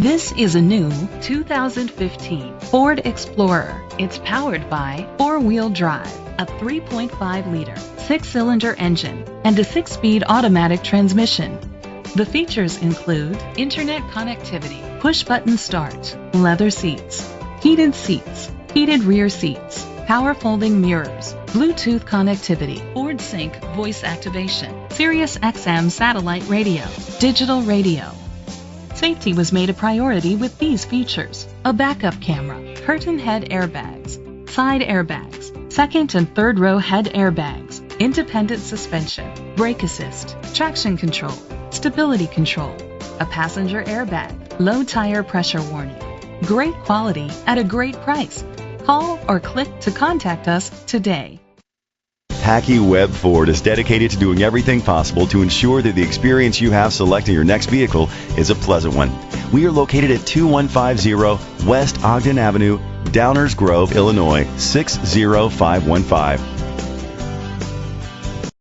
This is a new 2015 Ford Explorer. It's powered by four-wheel drive, a 3.5-liter, six-cylinder engine, and a six-speed automatic transmission. The features include internet connectivity, push-button start, leather seats, heated rear seats, power folding mirrors, Bluetooth connectivity, Ford Sync voice activation, Sirius XM satellite radio, digital radio. Safety was made a priority with these features: a backup camera, curtain head airbags, side airbags, second and third row head airbags, independent suspension, brake assist, traction control, stability control, a passenger airbag, low tire pressure warning. Great quality at a great price. Call or click to contact us today. Hackey Webb Ford is dedicated to doing everything possible to ensure that the experience you have selecting your next vehicle is a pleasant one. We are located at 2150 West Ogden Avenue, Downers Grove, Illinois 60515.